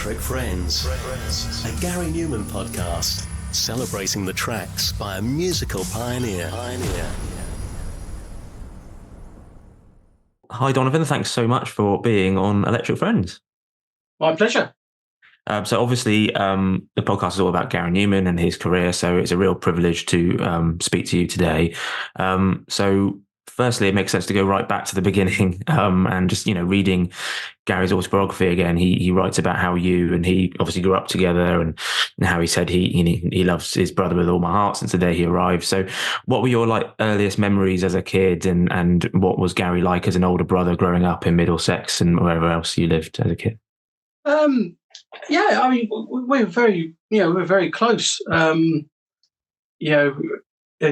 Electric Friends, a Gary Numan podcast celebrating the tracks by a musical pioneer. Hi, Donovan. Thanks so much for being on Electric Friends. My pleasure. So obviously, the podcast is all about Gary Numan and his career, so it's a real privilege to speak to you today. So firstly, it makes sense to go right back to the beginning and just, reading Gary's autobiography again. He writes about how you and he obviously grew up together and how he said he loves his brother with all my heart since the day he arrived. So what were your earliest memories as a kid, and what was Gary like as an older brother growing up in Middlesex and wherever else you lived as a kid? Yeah, I mean, we were very close.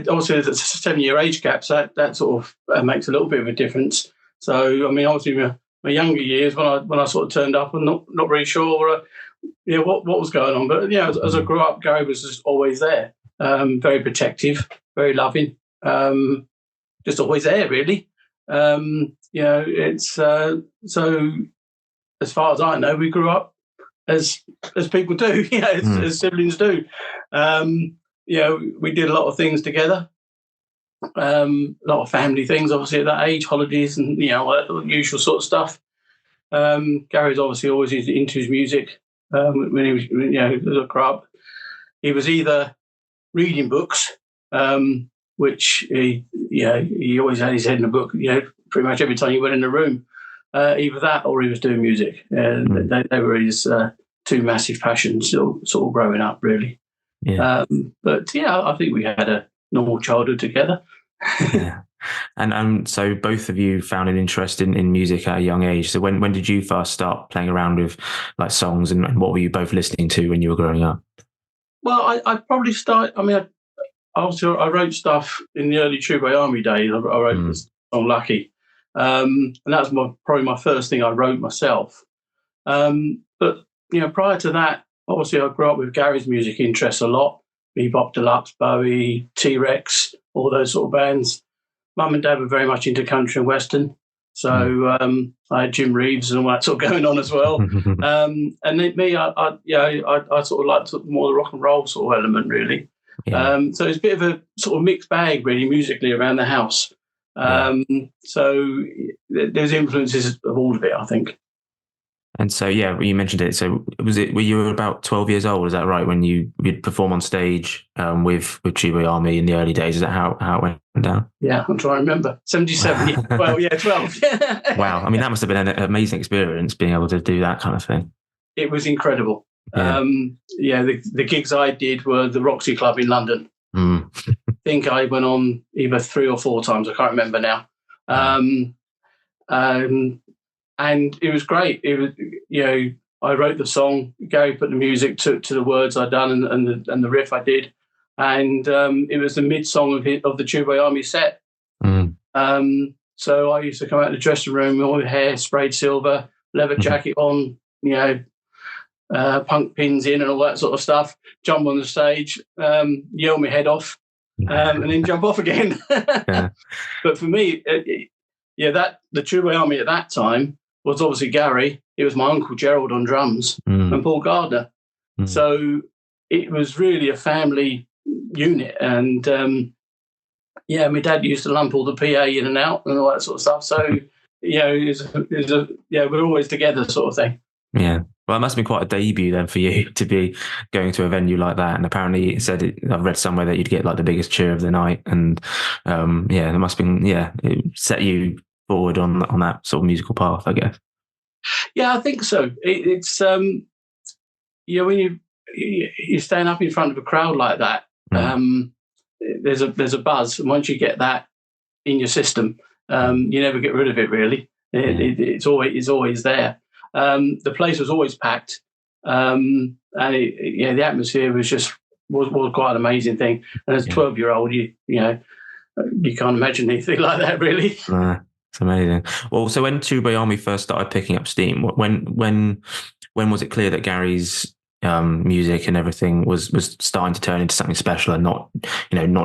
Obviously there's a 7-year age gap, so that sort of makes a little bit of a difference. So, I mean, obviously my younger years when I sort of turned up, I'm not really sure, what was going on. But as I grew up, Gary was just always there, very protective, very loving, just always there, really. It's so as far as I know, we grew up as people do, as siblings do. We did a lot of things together, a lot of family things, obviously at that age, holidays and the usual sort of stuff. Gary's obviously always into his music. When he was, as I grew up, he was either reading books, which he always had his head in a book. Pretty much every time he went in the room. Either that or he was doing music. They were his two massive passions, sort of growing up, really. Yeah. I think we had a normal childhood together. Yeah. And so both of you found an interest in music at a young age. So when did you first start playing around with songs, and what were you both listening to when you were growing up? Well, I probably started. I mean, I wrote stuff in the early Tubeway Army days. I wrote this song "Lucky." And that was probably my first thing I wrote myself. But prior to that, obviously I grew up with Gary's music interests a lot. Bebop Deluxe, Bowie, T-Rex, all those sort of bands. Mum and Dad were very much into country and western. So I had Jim Reeves and all that sort of going on as well. And then me, I sort of liked more the rock and roll sort of element, really. Yeah. So it's a bit of a sort of mixed bag, really, musically around the house. So there's influences of all of it, I think. And so, you mentioned it. So were you about 12 years old? Is that right? When you'd perform on stage with Tubeway Army in the early days? Is that how it went down? Yeah, I'm trying to remember. 77. Well, 12. Wow. I mean, that must have been an amazing experience, being able to do that kind of thing. It was incredible. Yeah. The gigs I did were the Roxy Club in London. I think I went on either 3 or 4 times. I can't remember now. And it was great. It was, I wrote the song. Gary put the music to the words I'd done and the riff I did, and it was the mid song of the Tubeway Army set. So I used to come out of the dressing room with all the hair sprayed silver, leather jacket on, punk pins in and all that sort of stuff. Jump on the stage, yell my head off, and then jump off again. But for me, the Tubeway Army at that time was obviously Gary. It was my uncle Gerald on drums and Paul Gardner. So it was really a family unit. And my dad used to lump all the PA in and out and all that sort of stuff. So we're always together, sort of thing. Yeah. Well, it must have been quite a debut then for you to be going to a venue like that. And apparently I've read somewhere that you'd get the biggest cheer of the night. And it must have been, it set you forward on that sort of musical path, I guess. Yeah, I think so. It's when you stand up in front of a crowd like that, there's a buzz, and once you get that in your system, you never get rid of it. Really, it's always there. The place was always packed, and the atmosphere was quite an amazing thing. And as a 12-year-old, you can't imagine anything like that, really. It's amazing. Well, so when Tubeway Army first started picking up steam, when was it clear that Gary's music and everything was starting to turn into something special and not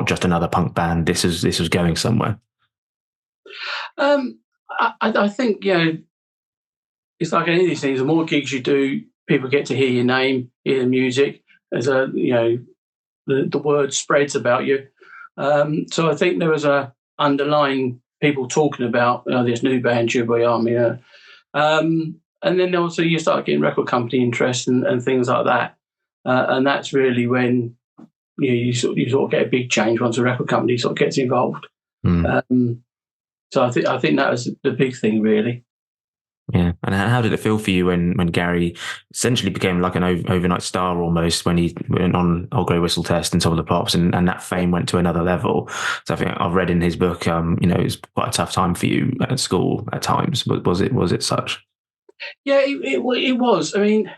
just another punk band? This was going somewhere. I think it's like any of these things. The more gigs you do, people get to hear your name, hear the music. There's the word spreads about you. So I think there was a underlying people talking about this new band, Tubeway Army. And then also you start getting record company interest and things like that. And that's really when you sort of get a big change once a record company sort of gets involved. So I think that was the big thing, really. Yeah. And how did it feel for you when Gary essentially became like an overnight star almost, when he went on Old Grey Whistle Test and Top of the Pops, and that fame went to another level? So I think I've read in his book, it was quite a tough time for you at school at times. But was it such? Yeah, it was. I mean,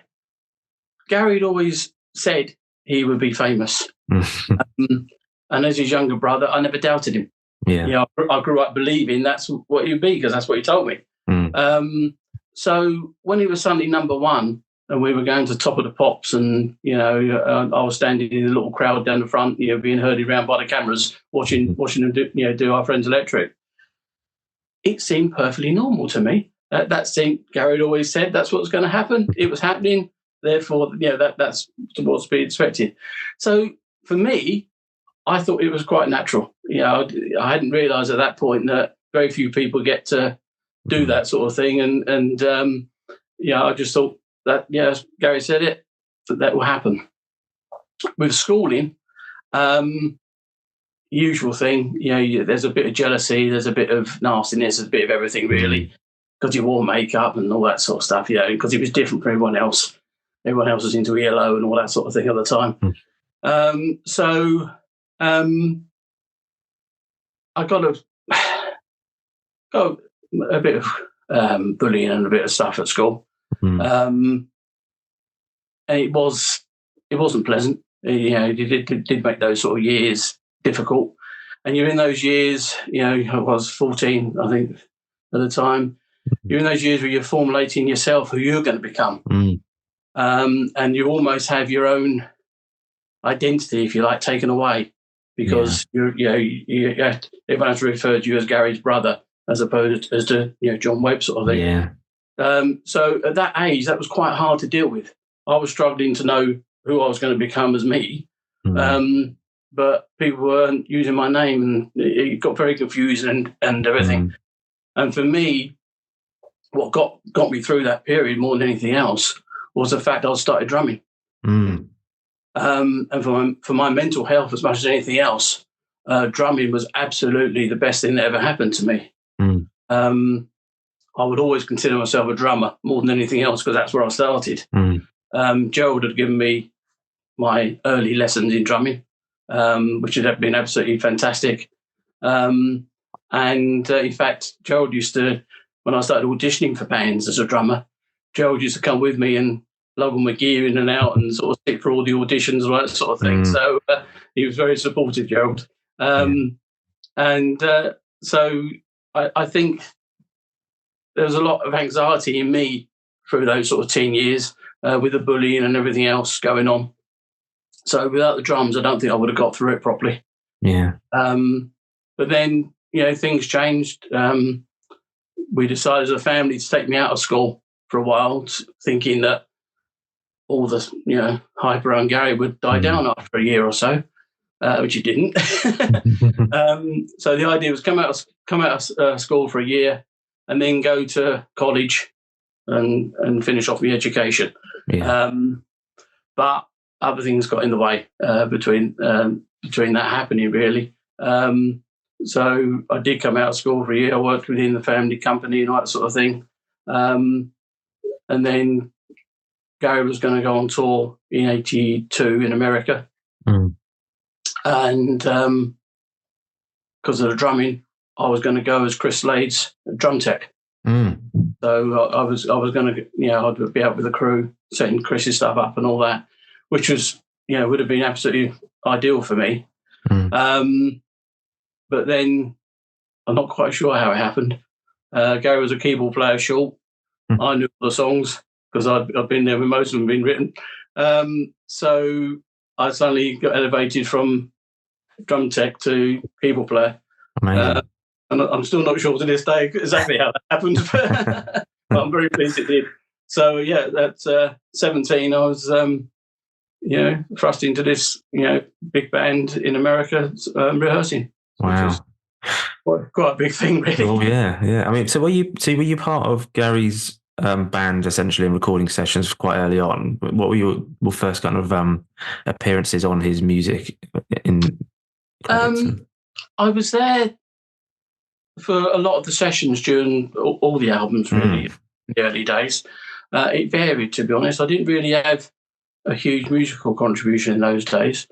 Gary had always said he would be famous. And as his younger brother, I never doubted him. Yeah. I grew up believing that's what he'd be, because that's what he told me. So when he was suddenly number one and we were going to Top of the Pops, and I was standing in a little crowd down the front, being herded around by the cameras, watching them do Our Friends Electric, it seemed perfectly normal to me. That seemed, Gary had always said that's what's going to happen. It was happening. Therefore, that's what's being expected. So for me, I thought it was quite natural. I hadn't realised at that point that very few people get to do that sort of thing, and I just thought that, as Gary said it, that will happen. With schooling, usual thing, there's a bit of jealousy, there's a bit of nastiness, there's a bit of everything, really, because he wore makeup and all that sort of stuff, because he was different from everyone else. Everyone else was into ELO and all that sort of thing at the time. I got a bit of bullying and a bit of stuff at school. And it wasn't pleasant. It did make those sort of years difficult. And you're in those years, I was 14, I think, at the time. You're in those years where you're formulating yourself, who you're going to become. And you almost have your own identity, if you like, taken away, because everyone has to refer to you as Gary's brother as opposed to John Webb sort of thing. Yeah. So at that age, that was quite hard to deal with. I was struggling to know who I was going to become as me, but people weren't using my name, and it got very confusing and everything. And for me, what got me through that period more than anything else was the fact I started drumming. And for my mental health, as much as anything else, drumming was absolutely the best thing that ever happened to me. I would always consider myself a drummer more than anything else, because that's where I started. Gerald had given me my early lessons in drumming, which had been absolutely fantastic. And in fact, Gerald used to, when I started auditioning for bands as a drummer, Gerald used to come with me and lug all my gear in and out and sort of sit for all the auditions and all that sort of thing. So he was very supportive, Gerald. So I think there was a lot of anxiety in me through those sort of teen years with the bullying and everything else going on. So without the drums, I don't think I would have got through it properly. But then, things changed. We decided as a family to take me out of school for a while, thinking that all the hype around Gary would die down after a year or so, which it didn't. So the idea was come out of school for a year and then go to college and finish off my education. But other things got in the way between that happening, really. So I did come out of school for a year. I worked within the family company and all that sort of thing. And then Gary was going to go on tour in 82 in America. And because of the drumming, I was going to go as Chris Slade's drum tech. So I was going to, I'd be out with the crew, setting Chris's stuff up and all that, which was, would have been absolutely ideal for me. But then I'm not quite sure how it happened. Gary was a keyboard player short. I knew all the songs because I'd been there when most of them had been written. So I suddenly got elevated from drum tech to keyboard player. And I'm still not sure to this day exactly how that happened, but I'm very pleased it did. So yeah, at 17, I was thrust into this big band in America rehearsing. Wow. Which was quite a big thing, really. Oh yeah. I mean, so were you part of Gary's band essentially in recording sessions quite early on? What were your first kind of appearances on his music in credits? I was there for a lot of the sessions during all the albums, really, in the early days. It varied, to be honest. I didn't really have a huge musical contribution in those days.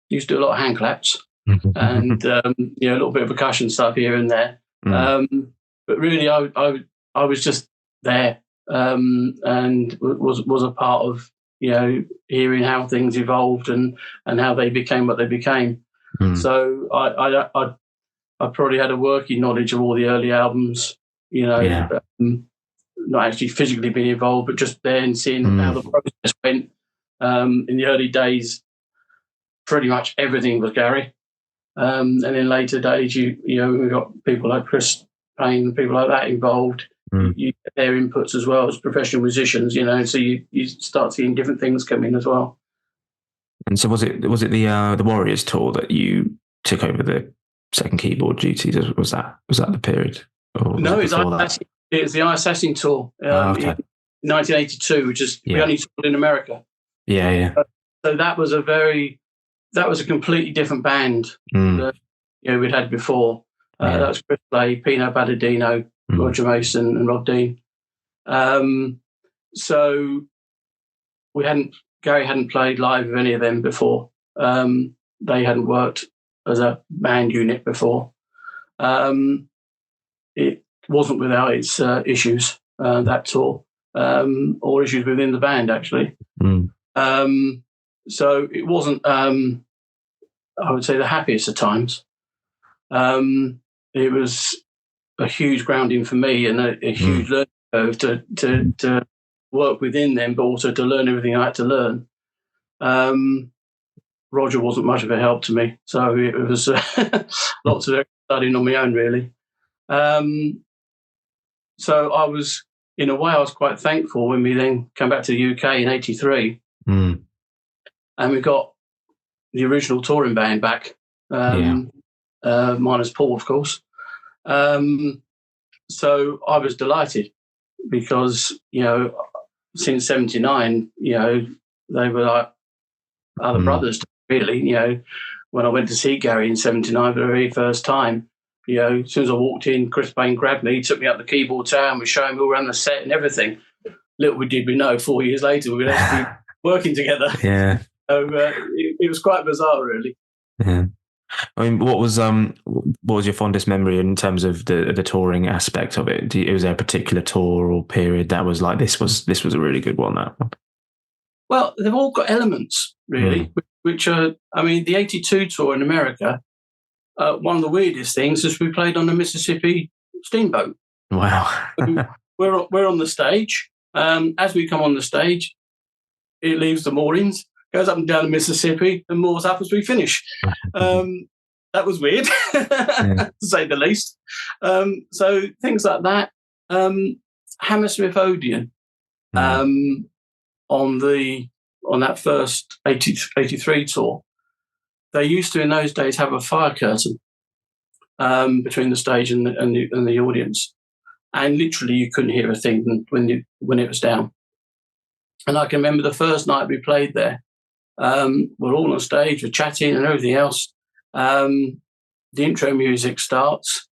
Used to do a lot of hand claps and a little bit of percussion stuff here and there. But really, I was just there and was a part of hearing how things evolved and how they became what they became. So I probably had a working knowledge of all the early albums, not actually physically being involved, but just there and seeing how the process went. In the early days, pretty much everything was Gary. And in later days, we got people like Chris Payne and people like that involved. You get their inputs as well as professional musicians, so you start seeing different things come in as well. And so was it the Warriors tour that you took over the second keyboard duties? Was that the period? No, it was the Assassin tour in 1982, which is we only toured in America. Yeah. So that was a completely different band that we'd had before. That was Chris Play, Pino Palladino, Roger Mason, and Rob Dean. So Gary hadn't played live with any of them before. They hadn't worked as a band unit before. It wasn't without its issues, that tour, or issues within the band, actually. So it wasn't, I would say, the happiest of times. It was a huge grounding for me and a huge learning curve to work within them, but also to learn everything I had to learn. Roger wasn't much of a help to me, so it was lots of studying on my own, really. So I was quite thankful when we then came back to the UK in '83, and we got the original touring band back, minus Paul, of course. So I was delighted because since '79, they were like other brothers, really. When I went to see Gary in '79 for the very first time, as soon as I walked in, Chris Payne grabbed me, took me up the keyboard tower and was showing me all around the set and everything. Little did we know, 4 years later, we were actually working together. Yeah. So it was quite bizarre, really. Yeah. I mean, what was your fondest memory in terms of the touring aspect of it? Was there a particular tour or period that was like this was a really good one? That one. Well, they've all got elements, really, which are. I mean, the '82 tour in America. One of the weirdest things is we played on the Mississippi steamboat. Wow. We're on the stage. As we come on the stage, it leaves the moorings, goes up and down the Mississippi, and moors up as we finish. That was weird, to say the least. So things like that. Hammersmith Odeon on that first 83 tour. They used to, in those days, have a fire curtain between the stage and the audience, and literally you couldn't hear a thing when it was down. And I can remember the first night we played there. We're all on stage, we're chatting and everything else. The intro music starts,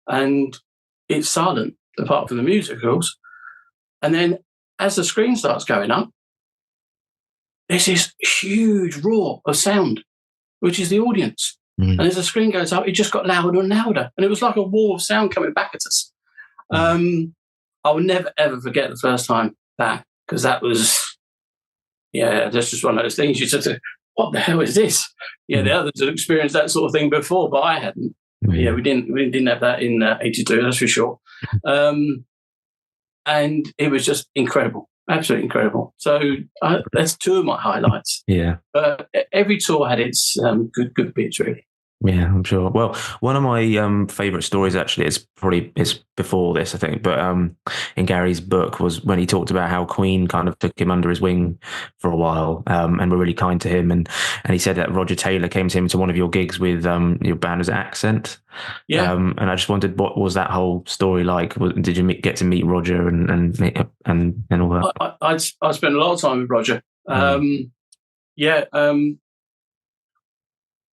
and it's silent apart from the music, of course. And then, as the screen starts going up, there's this huge roar of sound, which is the audience. And as the screen goes up, it just got louder and louder. And it was like a wall of sound coming back at us. I will never, ever forget the first time because that was, that's just one of those things. You just say, what the hell is this? The others had experienced that sort of thing before, but I hadn't. We didn't have that in '82, that's for sure. And it was just incredible. Absolutely incredible. So that's two of my highlights. Yeah. Every tour had its good bits, really. Yeah, I'm sure. Well, one of my favorite stories actually is probably it's before this, I think, but in Gary's book was when he talked about how Queen kind of took him under his wing for a while, and were really kind to him, and he said that Roger Taylor came to him to one of your gigs with your band as Accent. Yeah. And I just wondered, what was that whole story like? Did you get to meet Roger and all that? I spent a lot of time with Roger. Yeah.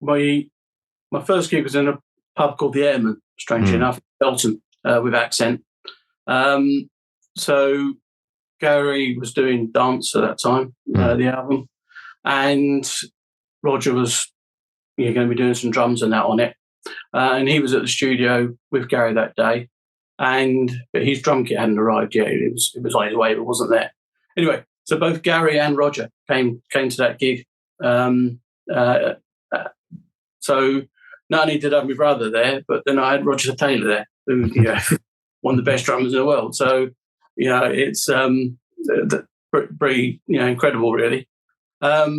My first gig was in a pub called the Airman, strangely enough, Belton, with Accent. So Gary was doing Dance at that time, the album, and Roger was going to be doing some drums and that on it. And he was at the studio with Gary that day, but his drum kit hadn't arrived yet. It was on his way, but wasn't there. Anyway, so both Gary and Roger came to that gig. So not only did I have my brother there, but then I had Roger Taylor there, who one of the best drummers in the world. So it's pretty incredible, really. But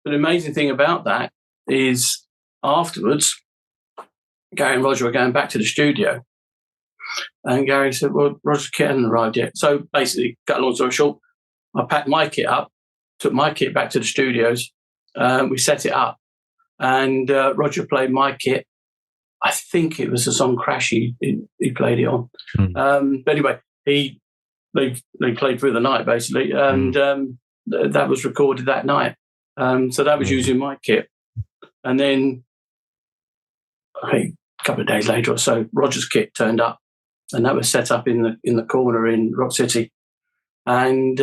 the amazing thing about that is afterwards, Gary and Roger were going back to the studio, and Gary said, "Well, Roger's kit hadn't arrived yet." So basically, cut a long story short, I packed my kit up, took my kit back to the studios, we set it up, and Roger played my kit. I think it was the song "Crash" he played it on. But anyway, they played through the night basically, and that was recorded that night. So that was using my kit, and then I think a couple of days later or so, Roger's kit turned up, and that was set up in the corner in Rock City, and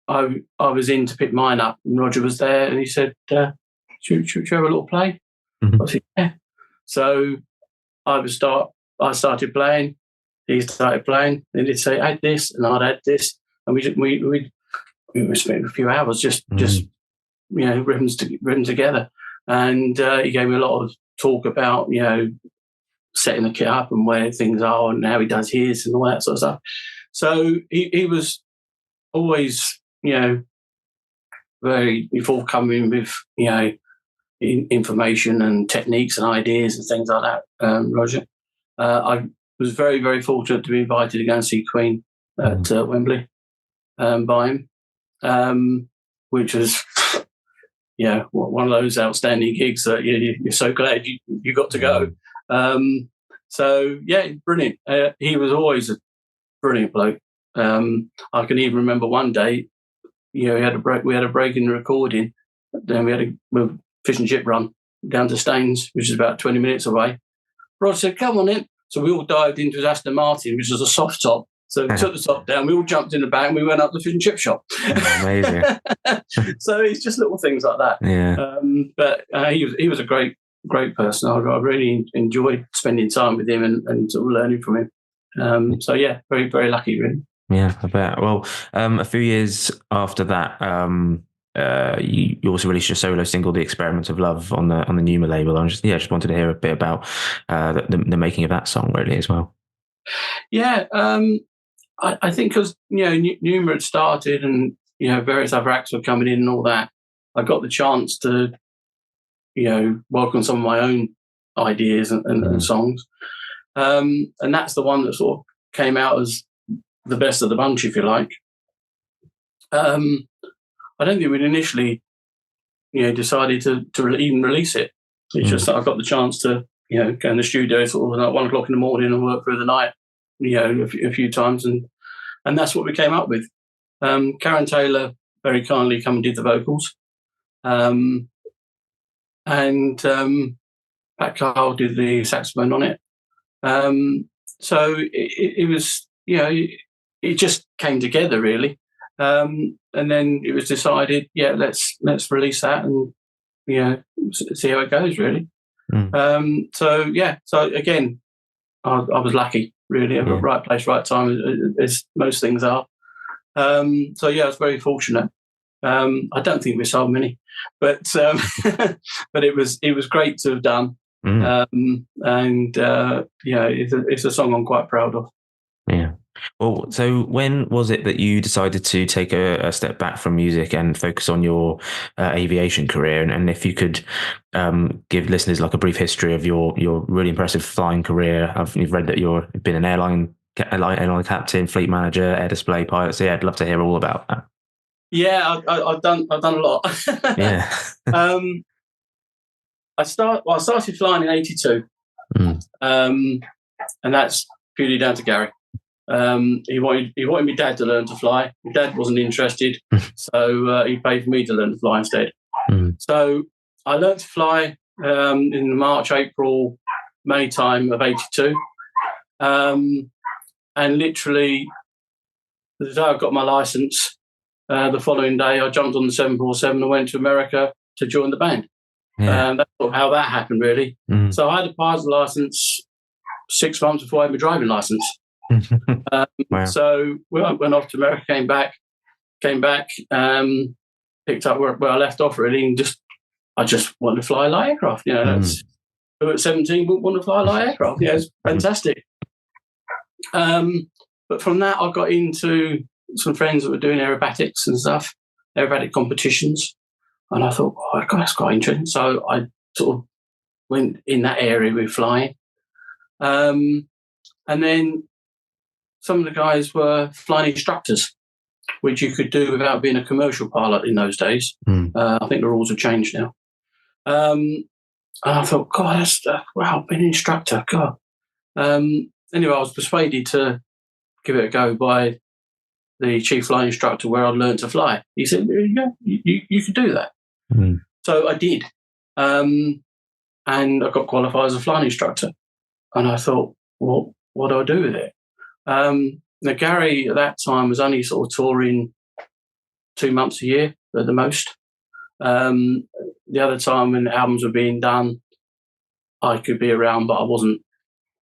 I was in to pick mine up, and Roger was there, and he said, should you have a little play? I said, yeah. So I started playing, he started playing, and he'd say, add this, and I'd add this, and we spent a few hours just ribbing together, and he gave me a lot of talk about setting the kit up and where things are and how he does his and all that sort of stuff. So he was always very forthcoming with information and techniques and ideas and things like that. Roger, I was very, very fortunate to be invited to go and see Queen at Wembley by him, which was one of those outstanding gigs that you're so glad you got to go. So yeah, brilliant. He was always a brilliant bloke. I can even remember one day, we had a break in the recording. Then we had a fish and chip run down to Staines, which is about 20 minutes away. Rod said, "Come on in." So we all dived into his Aston Martin, which was a soft top. So we took the top down, we all jumped in the back, and we went up the fish and chip shop. Amazing. So it's just little things like that. Yeah. But he was a great person. I really enjoyed spending time with him and sort of learning from him. So yeah, very, very lucky, really. Yeah, I bet. Well, a few years after that, you also released your solo single, "The Experiment of Love," on the Numan label. I just wanted to hear a bit about the making of that song, really, as well. Yeah, I think because Numan had started and various other acts were coming in and all that, I got the chance to work on some of my own ideas and songs, and that's the one that sort of came out as the best of the bunch, if you like. I don't think we'd initially, decided to even release it. It's just that I got the chance to, go in the studio sort of at 1 o'clock in the morning and work through the night, a few times, and that's what we came up with. Karen Taylor very kindly come and did the vocals, and Pat Carl did the saxophone on it. So it was, it just came together really, and then it was decided, let's release that and see how it goes really. So again, I was lucky really, at the right place, right time, as most things are. So I was very fortunate. I don't think we sold many, but but it was great to have done. And it's a song I'm quite proud of. Yeah. Well, so when was it that you decided to take a step back from music and focus on your aviation career? And if you could give listeners like a brief history of your really impressive flying career. You've read that you've been an airline captain, fleet manager, air display pilot. So yeah, I'd love to hear all about that. Yeah, I've done a lot. Yeah. I started flying in '82, and that's purely down to Gary. He wanted my dad to learn to fly. My dad wasn't interested, so he paid for me to learn to fly instead. So I learned to fly in March, April, May time of '82, and literally the day I got my license, the following day I jumped on the 747 and went to America to join the band. Yeah. That's sort of how that happened, really. So I had a pilot's license 6 months before I had my driving license. Wow. So I went off to America, came back, picked up where I left off, really, and I just wanted to fly a light aircraft. That's who at 17 wouldn't want to fly a light aircraft. Yeah, it's fantastic. But from that, I got into some friends that were doing aerobatics and stuff, aerobatic competitions, and I thought, oh, that's quite interesting. So I sort of went in that area with flying, and then some of the guys were flying instructors, which you could do without being a commercial pilot in those days. I think the rules have changed now. And I thought, God, that's wow, being an instructor, God. Anyway, I was persuaded to give it a go by the chief flying instructor where I'd learned to fly. He said, yeah, you could do that. So I did. And I got qualified as a flying instructor. And I thought, well, what do I do with it? Now, Gary at that time was only sort of touring 2 months a year at the most. The other time when albums were being done, I could be around, but I wasn't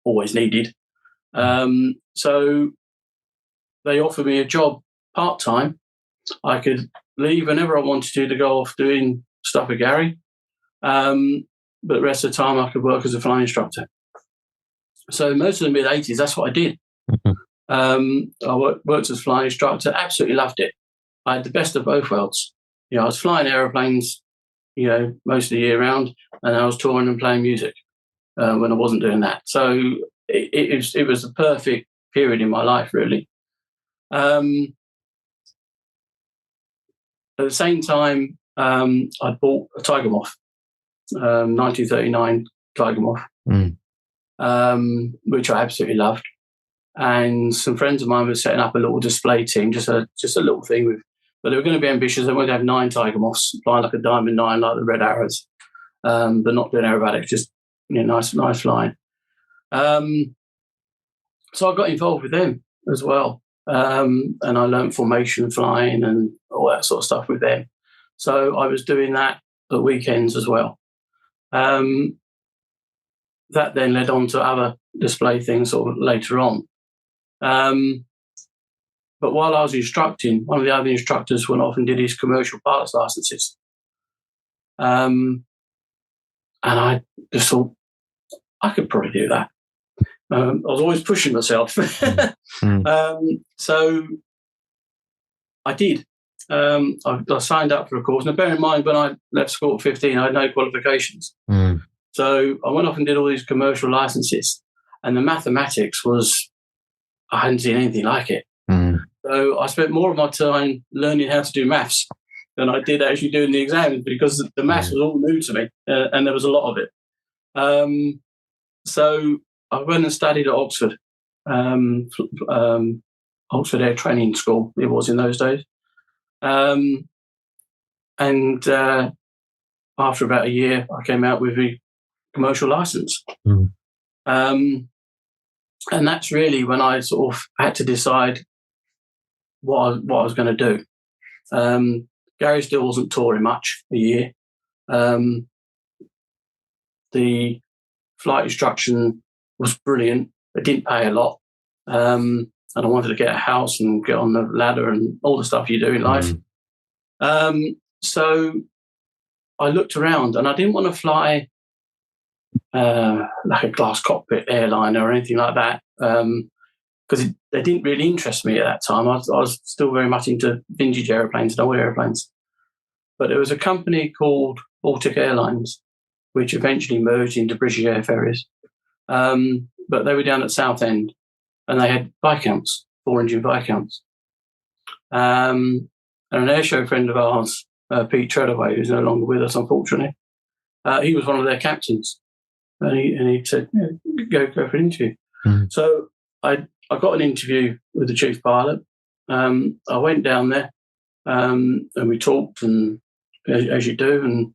always needed. So they offered me a job part-time. I could leave whenever I wanted to go off doing stuff with Gary. But the rest of the time I could work as a flying instructor. So most of the mid-'80s, that's what I did. I worked as a flying instructor, absolutely loved it. I had the best of both worlds. I was flying aeroplanes, most of the year round, and I was touring and playing music when I wasn't doing that. So it was the perfect period in my life, really. At the same time, I bought a Tiger Moth, 1939 Tiger Moth, which I absolutely loved. And some friends of mine were setting up a little display team, just a little thing but they were going to be ambitious. They wanted to have 9 Tiger Moths, flying like a Diamond 9, like the Red Arrows, but not doing aerobatics, just nice flying. So I got involved with them as well, and I learned formation flying and all that sort of stuff with them. So I was doing that at weekends as well. That then led on to other display things sort of later on. But while I was instructing, one of the other instructors went off and did his commercial pilot's licenses. And I just thought, I could probably do that. I was always pushing myself. So I did. I signed up for a course. Now, bear in mind, when I left school at 15, I had no qualifications. So I went off and did all these commercial licenses. And the mathematics I hadn't seen anything like it. So I spent more of my time learning how to do maths than I did actually doing the exams, because the maths was all new to me, and there was a lot of it. So I went and studied at Oxford, Oxford Air Training School, it was in those days. And after about a year, I came out with a commercial license. And that's really when I sort of had to decide what I was going to do. Gary still wasn't touring much a year. The flight instruction was brilliant. It didn't pay a lot. And I wanted to get a house and get on the ladder and all the stuff you do in life. So I looked around, and I didn't want to fly like a glass cockpit airliner or anything like that, because they didn't really interest me at that time. I was still very much into vintage aeroplanes and old aeroplanes. But there was a company called Baltic Airlines, which eventually merged into British Airferries. But they were down at Southend, and they had Viscounts, 4-engine Viscounts. And an airshow friend of ours, Pete Treadaway, who's no longer with us, unfortunately, he was one of their captains. And he said, go for an interview. Mm. So I got an interview with the chief pilot. I went down there, and we talked, and as you do, and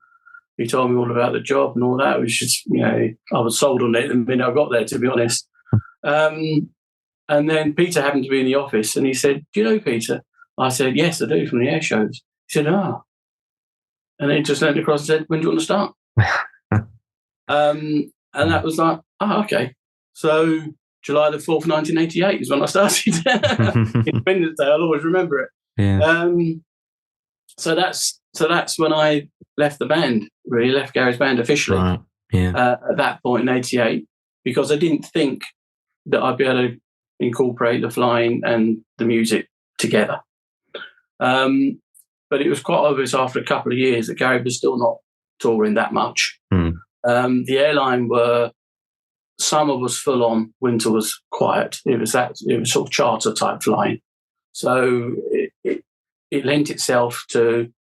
he told me all about the job and all that. It was just, I was sold on it the minute I got there, to be honest. And then Peter happened to be in the office, and he said, "Do you know Peter?" I said, "Yes, I do, from the air shows." He said, "Ah." And then he just leaned across and said, "When do you want to start?" And that was like, okay. So July the 4th, 1988 is when I started. Independence Day, I'll always remember it. Yeah. So that's when I left the band, really left Gary's band officially. Right. Yeah. At that point in '88, because I didn't think that I'd be able to incorporate the flying and the music together. But it was quite obvious after a couple of years that Gary was still not touring that much. Mm. The airline summer was full on, winter was quiet. It was sort of charter type flying. So it lent itself to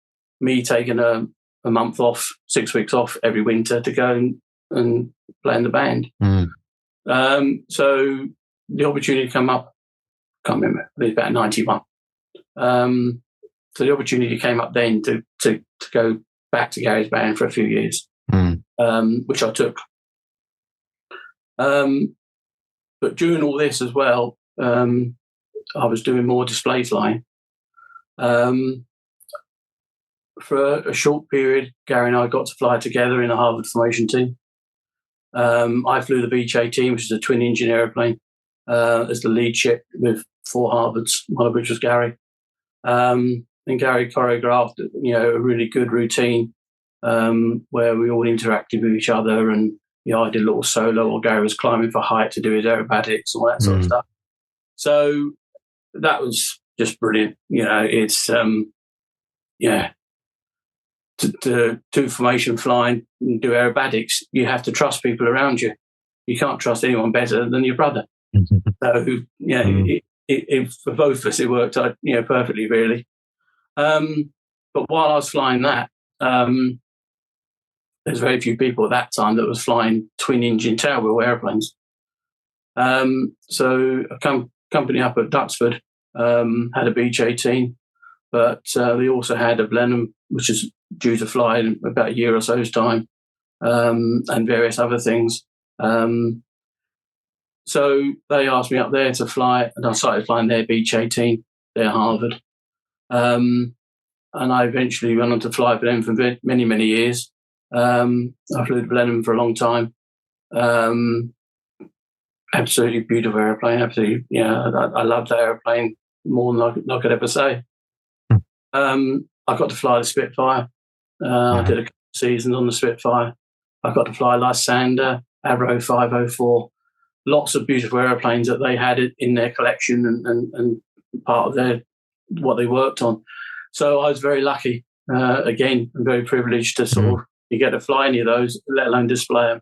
me taking a month off, 6 weeks off every winter to go and play in the band. Mm. So the opportunity came up, can't remember, it was about 91. So the opportunity came up then to go back to Gary's band for a few years, which I took. But during all this as well, I was doing more display flying. For a short period, Gary and I got to fly together in a Harvard formation team. I flew the Beech 18, which is a twin-engine aeroplane, as the lead ship with 4 Harvards, one of which was Gary. And Gary choreographed, a really good routine where we all interacted with each other, and I did a little solo, or Gary was climbing for height to do his aerobatics and all that sort of stuff. So that was just brilliant. It's to do formation flying and do aerobatics, you have to trust people around you. You can't trust anyone better than your brother. So for both of us, it worked out perfectly, really. But while I was flying that, there's very few people at that time that was flying twin-engine tailwheel airplanes. So a company up at Duxford had a Beech 18, but they also had a Blenheim, which is due to fly in about a year or so's time, and various other things. So they asked me up there to fly, and I started flying their Beech 18, their Harvard. And I eventually went on to fly for them for many, many years. I flew to Blenheim for a long time. Absolutely beautiful airplane. Absolutely, I loved that airplane more than I could ever say. I got to fly the Spitfire. I did a couple of seasons on the Spitfire. I got to fly Lysander, Avro 504. Lots of beautiful airplanes that they had in their collection and part of what they worked on. So I was very lucky. Again, I'm very privileged to sort of get to fly any of those, let alone display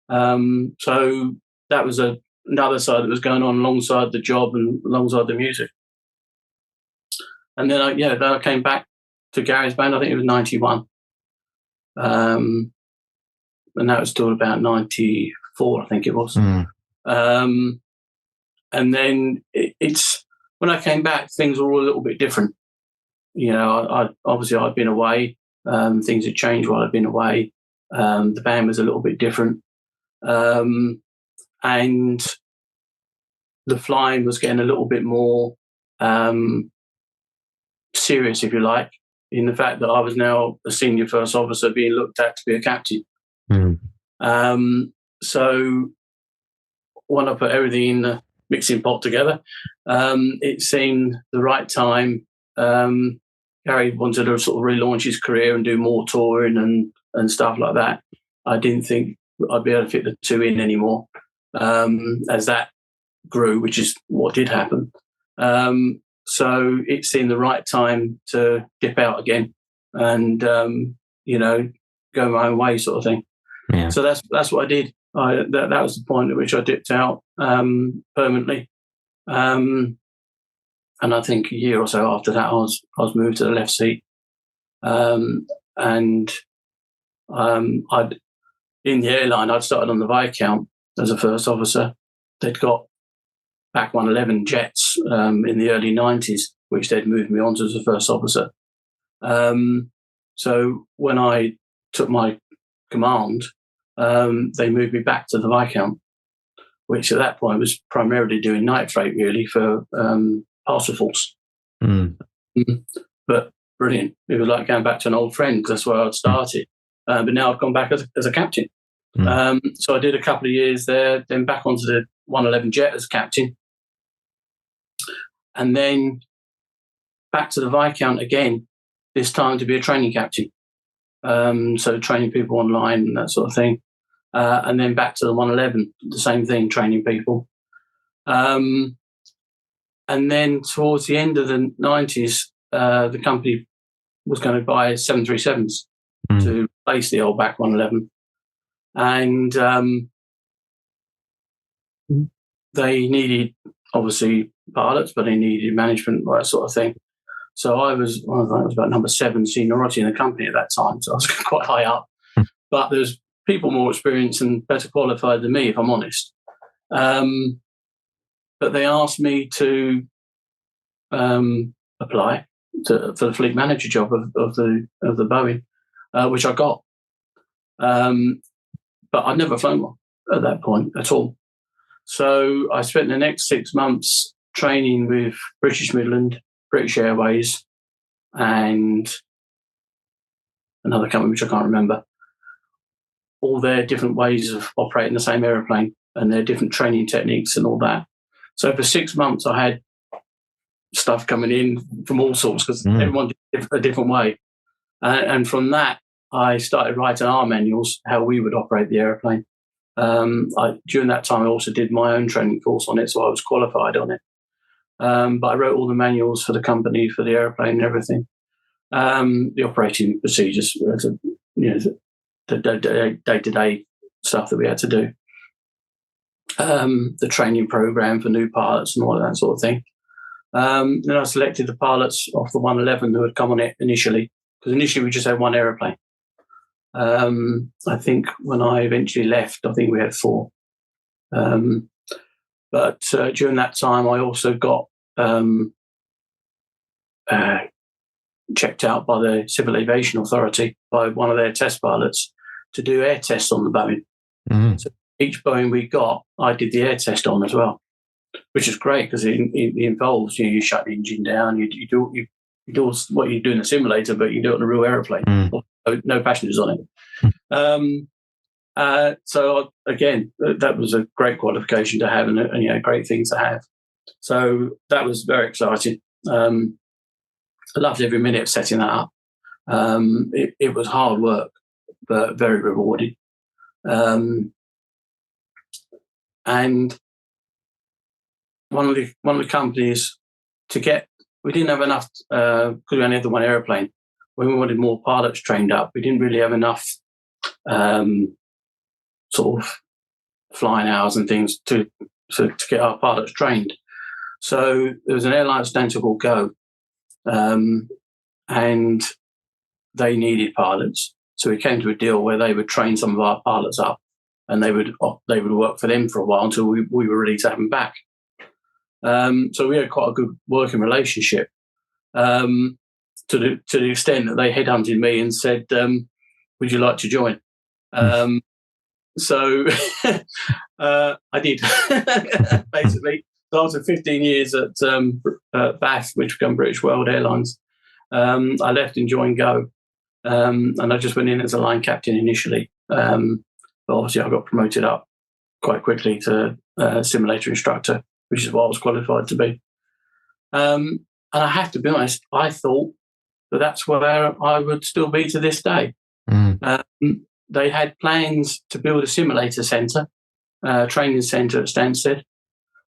them. So that was another side that was going on alongside the job and alongside the music. And then I came back to Gary's band. I think it was 91. And that was till about 94, I think it was. And then it's when I came back, things were all a little bit different. I'd been away. Things had changed while I'd been away. The band was a little bit different. And the flying was getting a little bit more serious, if you like, in the fact that I was now a senior first officer being looked at to be a captain. So when I put everything in the mixing pot together, it seemed the right time. Gary wanted to sort of relaunch his career and do more touring and stuff like that. I didn't think I'd be able to fit the two in anymore, as that grew, which is what did happen. So it seemed the right time to dip out again and, go my own way, sort of thing. Yeah. So that's what I did. That was the point at which I dipped out permanently. And I think a year or so after that, I was moved to the left seat. And in the airline, I'd started on the Viscount as a first officer. They'd got back 111 jets in the early 90s, which they'd moved me on to as a first officer. So when I took my command, they moved me back to the Viscount, which at that point was primarily doing night freight, really, for parcel force. But brilliant. It was like going back to an old friend, because that's where I'd started. But now I've gone back as a captain. So I did a couple of years there, then back onto the 111 jet as captain, and then back to the Viscount again, this time to be a training captain. So training people online and that sort of thing. And then back to the 111, the same thing, training people. And then towards the end of the 90s, the company was going to buy 737s to replace the old back 111. And they needed, obviously, pilots, but they needed management, that sort of thing. So I was about number 7 seniority in the company at that time, so I was quite high up. But there's people more experienced and better qualified than me, if I'm honest. But they asked me to apply for the fleet manager job of the Boeing, which I got. But I'd never flown one at that point at all. So I spent the next 6 months training with British Midland, British Airways, and another company which I can't remember, all their different ways of operating the same aeroplane and their different training techniques and all that. So for 6 months, I had stuff coming in from all sorts, because everyone did a different way. And from that, I started writing our manuals, how we would operate the aeroplane. During that time, I also did my own training course on it, so I was qualified on it. But I wrote all the manuals for the company, for the aeroplane and everything. The operating procedures, the day-to-day stuff that we had to do. The training program for new pilots and all of that sort of thing. Then I selected the pilots off the 111 who had come on it initially, because initially we just had one aeroplane. I think when I eventually left, I think we had 4. But during that time, I also got checked out by the Civil Aviation Authority, by one of their test pilots, to do air tests on the Boeing. So each Boeing we got, I did the air test on as well, which is great, because it involves, you shut the engine down, you do what you do in the simulator, but you do it on a real aeroplane. No passengers on it. So again, that was a great qualification to have, and a great thing to have. So that was very exciting. I loved every minute of setting that up. It was hard work, but very rewarding. And one of the companies we didn't have enough, because we only had the one aeroplane. When we wanted more pilots trained up, we didn't really have enough sort of flying hours and things to get our pilots trained. So there was an airline at Stansted called Go, and they needed pilots. So we came to a deal where they would train some of our pilots up, and they would work for them for a while until we were ready to have them back. So we had quite a good working relationship, to the extent that they headhunted me and said, would you like to join? So I did, basically. So after 15 years at BAF, which became British World Airlines, I left and joined Go. And I just went in as a line captain initially. But obviously I got promoted up quite quickly to simulator instructor, which is what I was qualified to be. And I have to be honest, I thought that that's where I would still be to this day. They had plans to build a simulator centre, training centre at Stansted.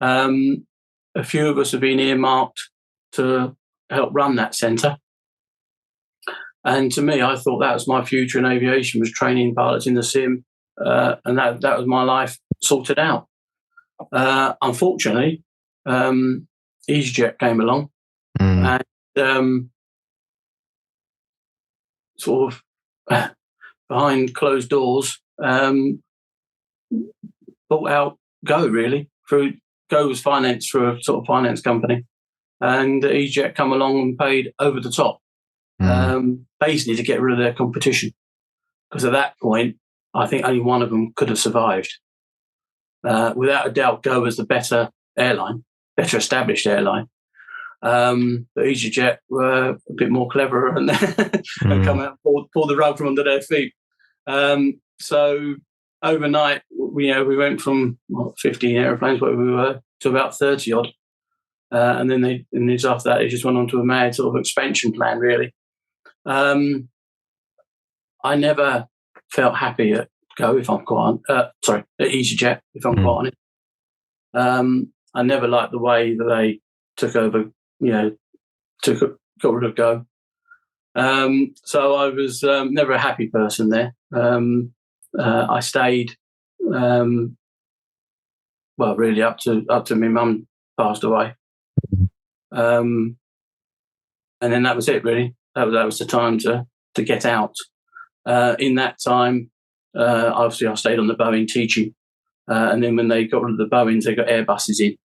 A few of us have been earmarked to help run that centre. And to me, I thought that was my future in aviation, was training pilots in the sim, and that was my life sorted out. Unfortunately, EasyJet came along and sort of behind closed doors bought out Go, really. Go was financed through a sort of finance company, and EasyJet come along and paid over the top. Basically to get rid of their competition, because at that point I think only one of them could have survived. Without a doubt, Go was the better established airline, but EasyJet were a bit more clever and come out and pull the rug from under their feet. So overnight, we went from 15 aeroplanes where we were to about 30 odd, and then after that they just went on to a mad sort of expansion plan, really. I never felt happy at Go, if I'm quite at EasyJet, if I'm quite honest. I never liked the way that they took over, got rid of Go. So I was never a happy person there. I stayed, really up to my mum passed away, and then that was it, really. That was the time to get out. In that time, obviously, I stayed on the Boeing teaching, and then when they got rid of the Boeings, they got Airbuses in.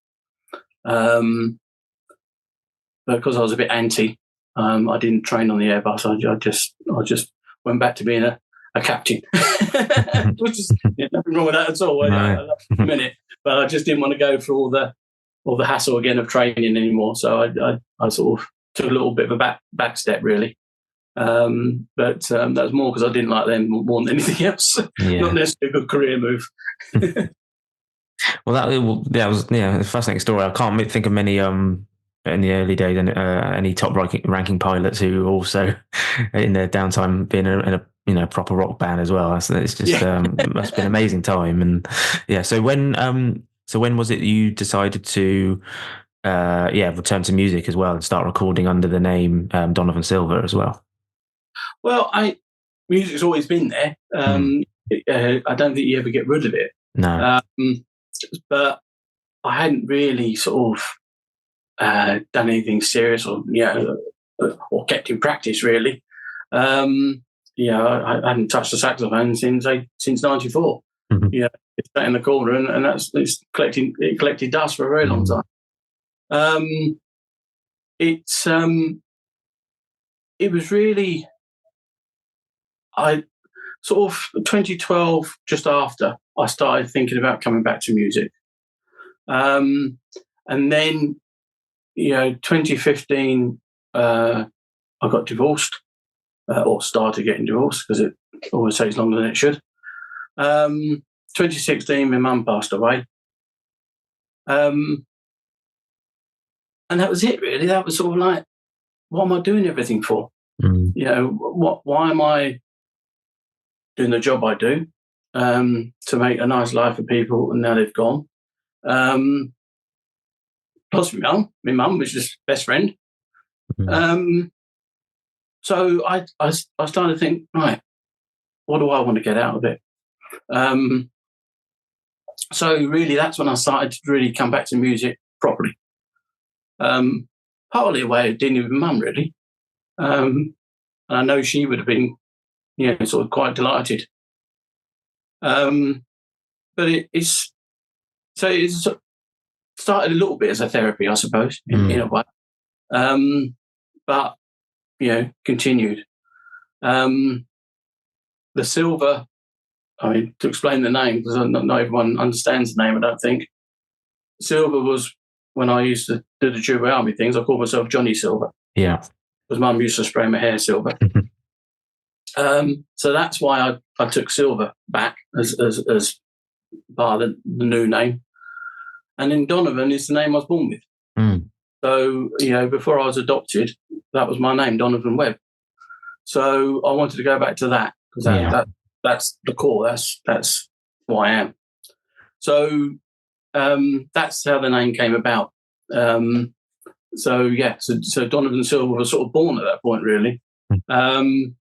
Because I was a bit anti, I didn't train on the Airbus. I just went back to being a captain, which is nothing wrong with that at all. I love it a minute, but I just didn't want to go through all the hassle again of training anymore. So I sort of took a little bit of a back step, really. But that was more because I didn't like them more than anything else. Not necessarily a good career move. Well, that was a fascinating story. I can't think of many in the early days any top ranking pilots who also in their downtime being in a proper rock band as well. So it's just it must have been an amazing time. And so when was it you decided to return to music as well and start recording under the name Donovan Silver as well? Well, music's always been there. I don't think you ever get rid of it. No. But I hadn't really sort of done anything serious or kept in practice, really. I hadn't touched the saxophone since '94. It's sat in the corner and it's collected dust for a very long time. It was really, I sort of 2012, just after I started thinking about coming back to music. And then, 2015, I got divorced, or started getting divorced, because it always takes longer than it should. 2016, my mum passed away. And that was it, really. That was sort of like, what am I doing everything for? Why am I doing the job I do to make a nice life for people, and now they've gone? Plus my mum was just best friend. So I started to think, right, what do I want to get out of it? So really, that's when I started to really come back to music properly. Partly a way of dealing with my mum, really. And I know she would have been, sort of quite delighted. But it's started a little bit as a therapy, I suppose, in a way. But continued. The Silver, to explain the name, because not everyone understands the name, I don't think. Silver was when I used to do the Tubeway Army things. I called myself Johnny Silver. Yeah. Because Mum used to spray my hair silver. So that's why I took Silver back as part of the new name. And then Donovan is the name I was born with. So, before I was adopted, that was my name, Donovan Webb. So I wanted to go back to that, because that's the core. That's who I am. So that's how the name came about. So Donovan Silver was sort of born at that point, really. And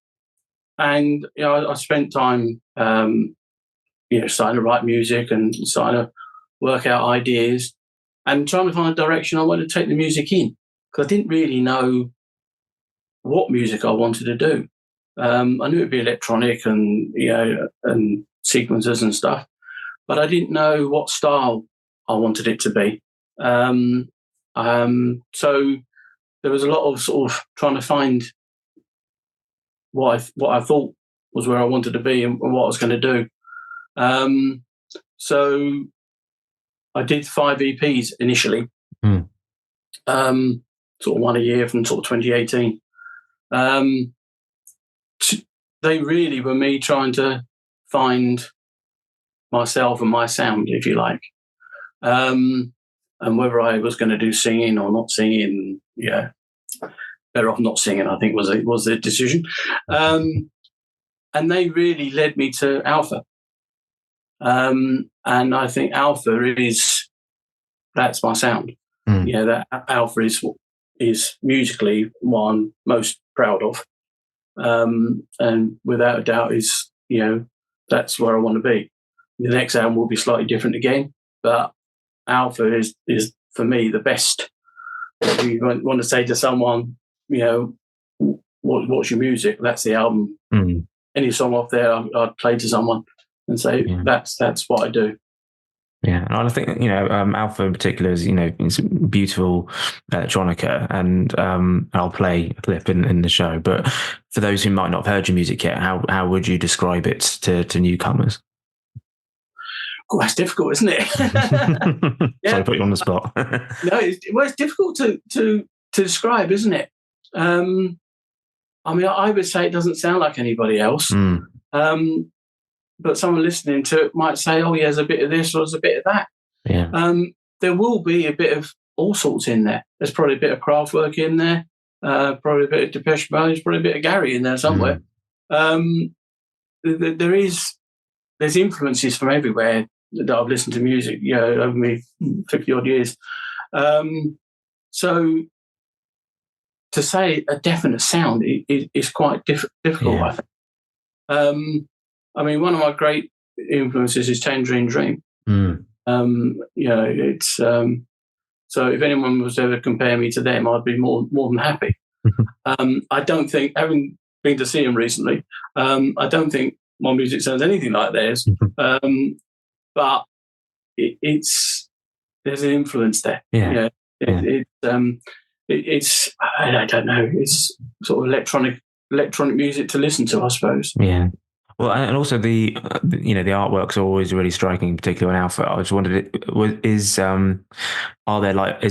I spent time, starting to write music and starting to work out ideas and trying to find a direction I wanted to take the music in, because I didn't really know what music I wanted to do. I knew it'd be electronic and and sequencers and stuff, but I didn't know what style I wanted it to be. So there was a lot of sort of trying to find what I thought was where I wanted to be and what I was going to do. So I did 5 EPs initially, sort of one a year from sort of 2018. They really were me trying to find myself and my sound, if you like, and whether I was going to do singing or not singing. Yeah, better off not singing, I think was the decision. And they really led me to Alpha. And I think Alpha that's my sound. That Alpha is musically what I'm most proud of. And without a doubt is, that's where I want to be. The next album will be slightly different again, but Alpha is for me the best. If you want to say to someone, what's your music? That's the album. Any song off there, I'd play to someone and say, that's what I do. Yeah, and I think Alpha in particular is it's beautiful electronica, and I'll play a clip in the show. But for those who might not have heard your music yet, how would you describe it to newcomers? Oh, that's difficult, isn't it? Sorry, I put you on the spot. No, it's difficult to describe, isn't it? I would say it doesn't sound like anybody else. But someone listening to it might say, oh, yeah, there's a bit of this or there's a bit of that. Yeah. There will be a bit of all sorts in there. There's probably a bit of Kraftwerk in there, probably a bit of Depeche Mode, there's probably a bit of Gary in there somewhere. There's influences from everywhere that I've listened to music, over me 50-odd years. So to say a definite sound is quite difficult, I think. One of my great influences is Tangerine Dream. It's so if anyone was to ever compare me to them, I'd be more than happy. I don't think, having been to see them recently, I don't think my music sounds anything like theirs. But there's an influence there. It's I don't know. It's sort of electronic music to listen to, I suppose. Yeah. Well, and also the artworks are always really striking, particularly on Alpha. I just wondered, is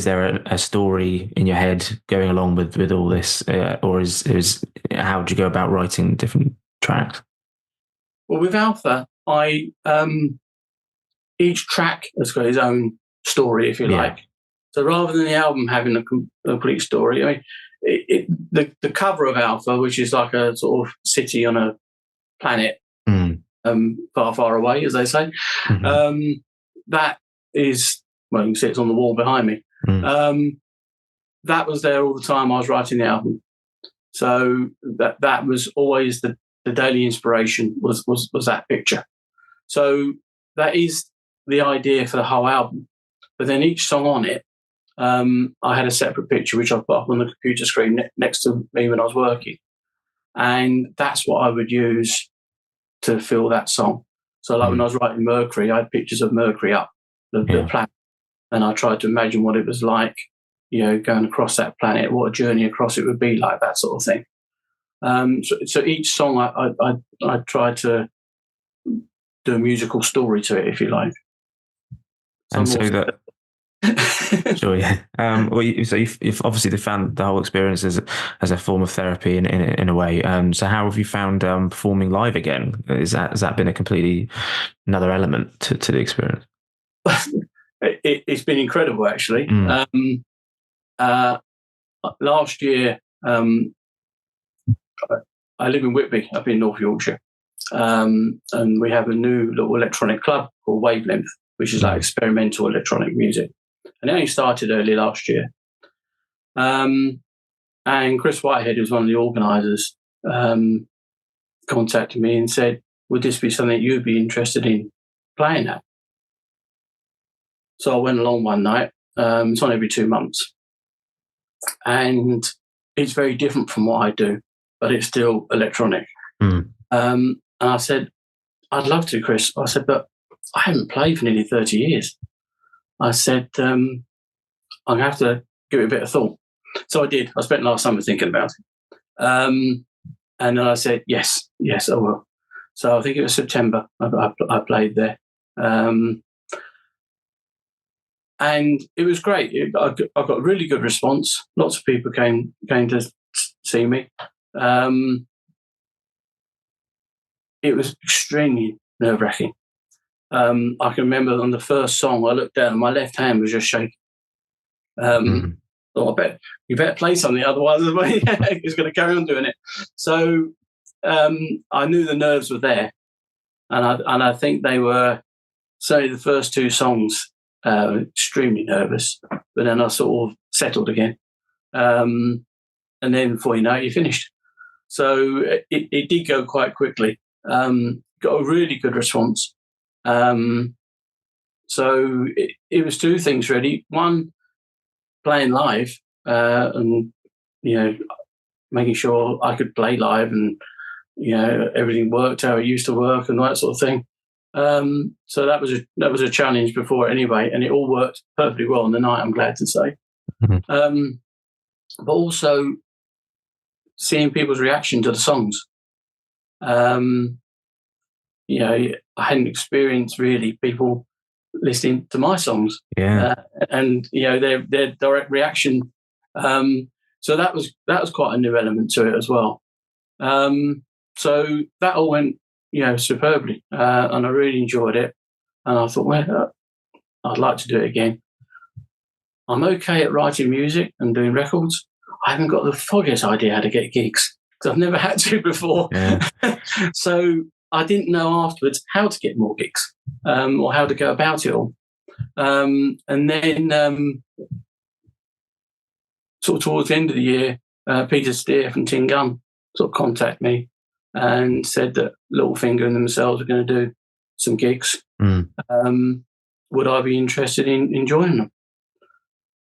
there a story in your head going along with all this, or is how would you go about writing different tracks? Well, with Alpha, each track has got its own story, if you like. So rather than the album having a complete story, the cover of Alpha, which is like a sort of city on a planet far, far away, as they say. That is, well, you can see it's on the wall behind me. That was there all the time I was writing the album. So that was always the daily inspiration was that picture. So that is the idea for the whole album. But then each song on it, I had a separate picture which I put up on the computer screen next to me when I was working. And that's what I would use to fill that song. So like when I was writing Mercury, I had pictures of Mercury up, the planet, and I tried to imagine what it was like, going across that planet, what a journey across it would be like, that sort of thing. So each song I tried to do a musical story to it, if you like. And so that... Sure, yeah. You've obviously found the whole experience as a form of therapy in a way. So how have you found performing live again? Has that been a completely another element to the experience? It's been incredible, actually. Last year, I live in Whitby, up in North Yorkshire, and we have a new little electronic club called Wavelength, which is like experimental electronic music. And it only started early last year. And Chris Whitehead, who's one of the organisers, contacted me and said, would this be something you'd be interested in playing at? So I went along one night. It's on every 2 months. And it's very different from what I do, but it's still electronic. And I said, I'd love to, Chris. I said, but I haven't played for nearly 30 years. I said, I'm going to have to give it a bit of thought. So I did. I spent last summer thinking about it. And then I said, yes, I will. So I think it was September I played there. And it was great. I got a really good response. Lots of people came to see me. It was extremely nerve-wracking. I can remember on the first song, I looked down and my left hand was just shaking. Thought, you better play something, otherwise he's going to carry on doing it. So I knew the nerves were there, and I think they were, say, the first 2 songs, extremely nervous, but then I sort of settled again. And then before you know it, you finished. So it did go quite quickly. Got a really good response. So it was 2 things really. One, playing live, and making sure I could play live, and everything worked how it used to work and that sort of thing. So that was a challenge before anyway, and it all worked perfectly well on the night, I'm glad to say. But also seeing people's reaction to the songs. I hadn't experienced really people listening to my songs, and their direct reaction. So that was quite a new element to it as well. So that all went superbly, and I really enjoyed it. And I thought, well, I'd like to do it again. I'm okay at writing music and doing records. I haven't got the foggiest idea how to get gigs because I've never had to before. So I didn't know afterwards how to get more gigs, or how to go about it all. And then sort of towards the end of the year, Peter Steer from Tin Gun sort of contacted me and said that Littlefinger and themselves are going to do some gigs. Would I be interested in joining them?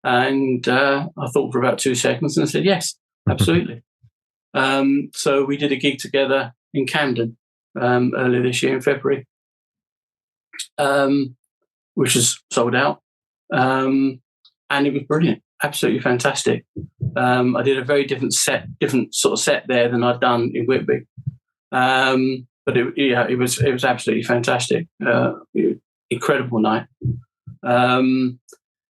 And I thought for about 2 seconds and said, yes, absolutely. So we did a gig together in Camden earlier this year in February, which is sold out. And it was brilliant, absolutely fantastic. I did a very different sort of set there than I'd done in Whitby. But it was absolutely fantastic. Incredible night.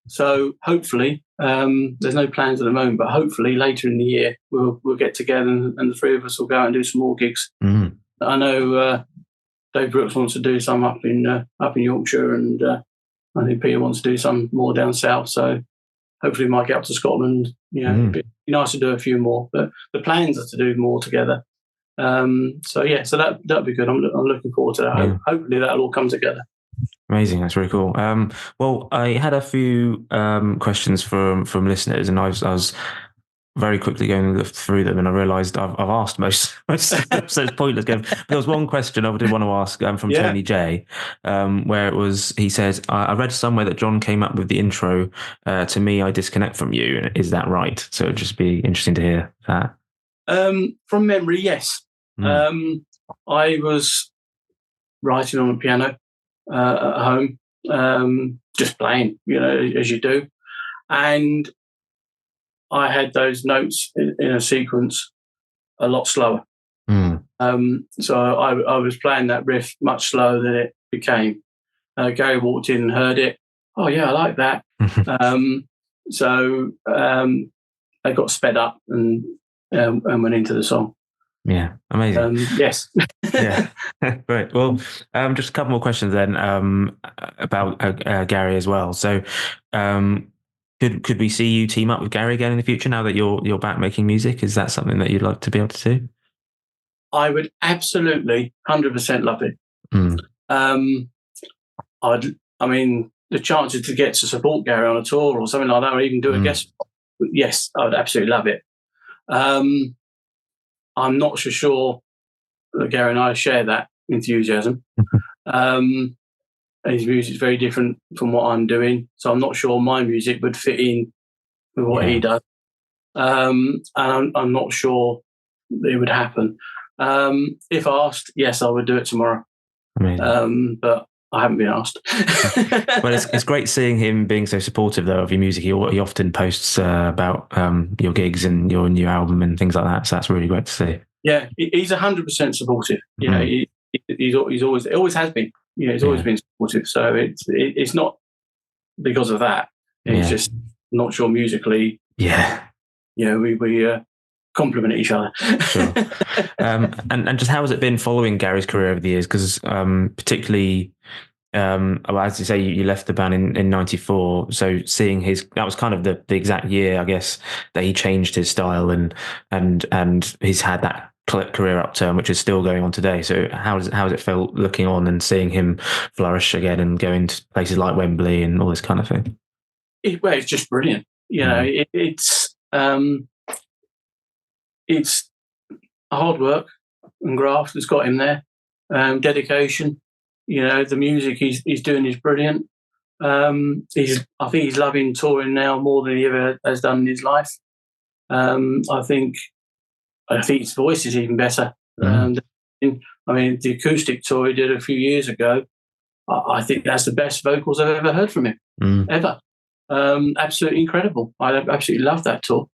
So hopefully, there's no plans at the moment, but hopefully later in the year we'll get together and the 3 of us will go out and do some more gigs. I know Dave Brooks wants to do some up in Yorkshire, and I think Peter wants to do some more down south. So hopefully we might get up to Scotland. It'd be nice to do a few more. But the plans are to do more together. So that'd be good. I'm looking forward to that. Hopefully that'll all come together. Amazing, that's really cool. Well, I had a few questions from listeners, and I was very quickly going through them, and I realised I've asked most so it's pointless going. But there was one question I did want to ask from Tony J, where he said, I read somewhere that John came up with the intro to Me, I Disconnect From You. Is that right? So it'd just be interesting to hear that. From memory, yes. I was writing on a piano at home, just playing, as you do. And I had those notes in a sequence a lot slower. So I was playing that riff much slower than it became. Gary walked in and heard it. Oh, yeah, I like that. So I got sped up and went into the song. Yeah, amazing. Yes. Yeah, great. Well, just a couple more questions then about Gary as well. So, could we see you team up with Gary again in the future now that you're back making music? Is that something that you'd like to be able to do? I would absolutely 100% love it. I mean, the chances to get to support Gary on a tour or something like that, or even do a guest spot, yes, I would absolutely love it. I'm not so sure that Gary and I share that enthusiasm. His music is very different from what I'm doing, so I'm not sure my music would fit in with what he does. And I'm not sure it would happen. If asked, yes, I would do it tomorrow. But I haven't been asked. Well, it's great seeing him being so supportive, though, of your music. He often posts about your gigs and your new album and things like that. So that's really great to see. Yeah, he's 100% supportive. You know, he's always has been. You know, he's always been supportive. So it's not because of that. It's just not sure musically. Yeah. You know, we complement each other. Sure. And just how has it been following Gary's career over the years? Because particularly, as you say, you left the band in 94. So seeing that was kind of the exact year, I guess, that he changed his style and he's had that career upturn, which is still going on today. So how has it felt looking on and seeing him flourish again and going to places like Wembley and all this kind of thing? It's just brilliant. You know, it's hard work and graft that's got him there. Dedication. You know, the music he's doing is brilliant. I think he's loving touring now more than he ever has done in his life. I think his voice is even better. I mean, the acoustic tour he did a few years ago, I think that's the best vocals I've ever heard from him, ever. Absolutely incredible. I absolutely love that tour.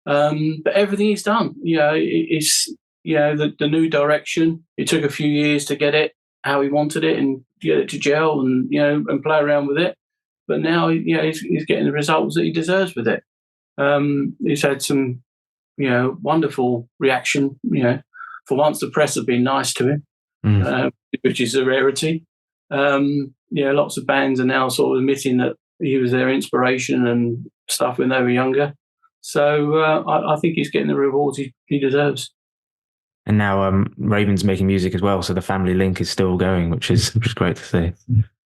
But everything he's done, you know, it's, you know, the new direction. It took a few years to get it how he wanted it and get it to gel and, you know, and play around with it. But now, you know, he's getting the results that he deserves with it. He's had some, you know, wonderful reaction. You know, for once the press have been nice to him, which is a rarity. You know, lots of bands are now sort of admitting that he was their inspiration and stuff when they were younger. So I think he's getting the rewards he deserves. And now Raven's making music as well, so the family link is still going, which is great to see.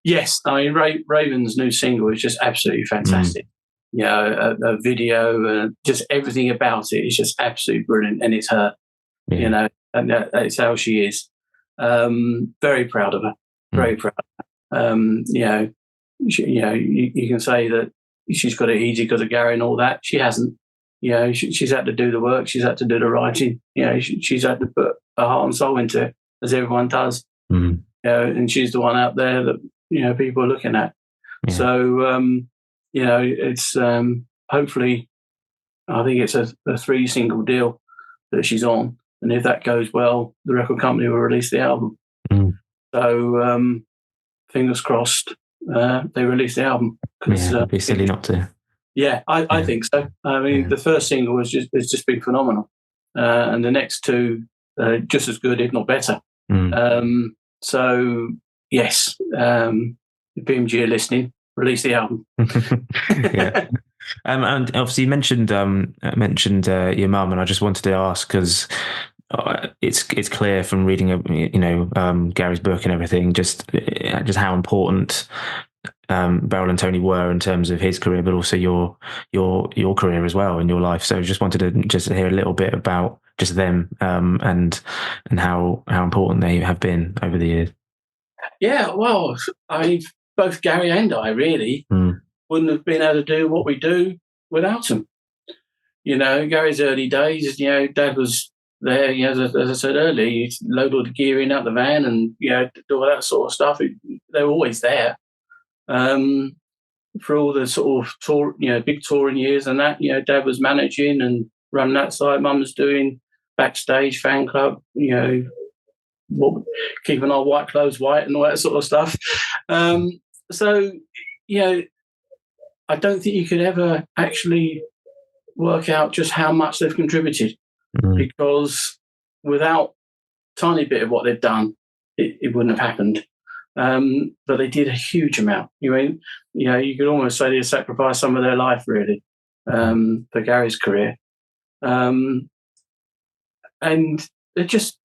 Yes, I mean Raven's new single is just absolutely fantastic. You know, a video, just everything about it is just absolutely brilliant, and it's her. You know, and that's how she is. Very proud of her. Very proud. You know, you can say that she's got it easy because of Gary and all that. She hasn't. You know, she's had to do the work. She's had to do the writing. You know, she's had to put her heart and soul into it, as everyone does. You know, and she's the one out there that, you know, people are looking at. So, you know, it's hopefully, I think it's a 3-single deal that she's on. And if that goes well, the record company will release the album. So, fingers crossed, they release the album. It'd be silly not to. Yeah, I think so. I mean, the first single has just been phenomenal, and the next two just as good, if not better. So yes, if BMG are listening, release the album. And obviously you mentioned your mum, and I just wanted to ask because it's clear from reading Gary's book and everything just how important Beryl and Tony were in terms of his career, but also your career as well in your life. So just wanted to just hear a little bit about just them and how important they have been over the years. Yeah, well, I mean, both Gary and I really wouldn't have been able to do what we do without them. You know, Gary's early days, you know, Dad was there, you know, as I said earlier, you load all the gear in out the van and, you know, do all that sort of stuff. They were always there. For all the sort of tour, you know, big touring years and that, you know, Dad was managing and running that side. Mum was doing backstage, fan club, you know, keeping our white clothes white and all that sort of stuff. So, you know, I don't think you could ever actually work out just how much they've contributed because without a tiny bit of what they've done, it wouldn't have happened. But they did a huge amount. You know, you could almost say they sacrificed some of their life really for Gary's career. And they're just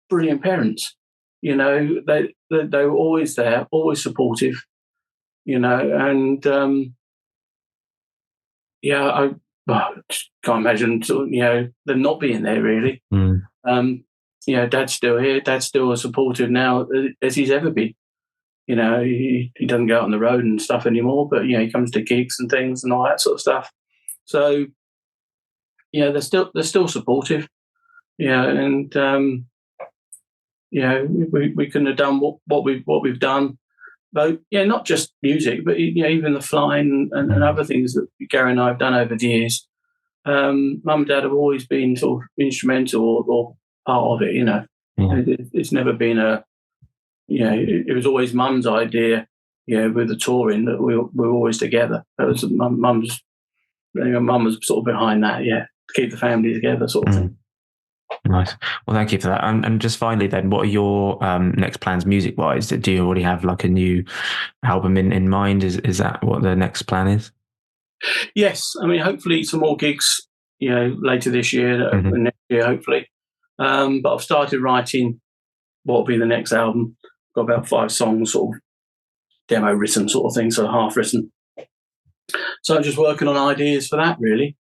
brilliant parents. You know, they were always there, always supportive. and I just can't imagine them not being there really. Dad's still here. Dad's still as supportive now as he's ever been. He doesn't go out on the road and stuff anymore, but he comes to gigs and things and all that sort of stuff. So they're still supportive. And we couldn't have done what we've done. But not just music, but even the flying and other things that Gary and I have done over the years. Mum and Dad have always been sort of instrumental or part of it. It's never been it was always Mum's idea. With the touring that we were always together. That was Mum was sort of behind that. To keep the family together, sort of thing. Nice. Well, thank you for that. And just finally, then, what are your next plans music-wise? Do you already have like a new album in mind? Is that what the next plan is? Yes, I mean, hopefully some more gigs, later this year and next year, hopefully. But I've started writing what will be the next album. Got about 5 songs, sort of demo written, sort of thing, so half written. So I'm just working on ideas for that. Really,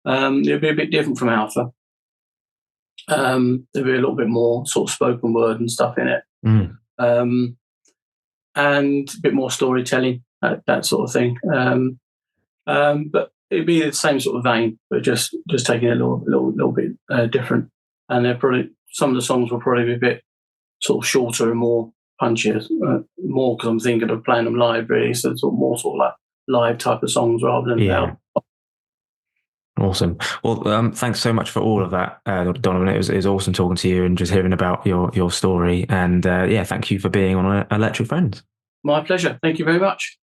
it'll be a bit different from Alpha. There'll be a little bit more sort of spoken word and stuff in it, and a bit more storytelling, that sort of thing. But it'd be the same sort of vein, but just taking it a little bit different. And they're probably some of the songs will probably be a bit sort of shorter and more punchier, more because I'm thinking of playing them live, really. So it's more sort of like live type of songs rather than album. Awesome. Well, thanks so much for all of that, Donovan. It was awesome talking to you and just hearing about your story. And thank you for being on Electric Friends. My pleasure. Thank you very much.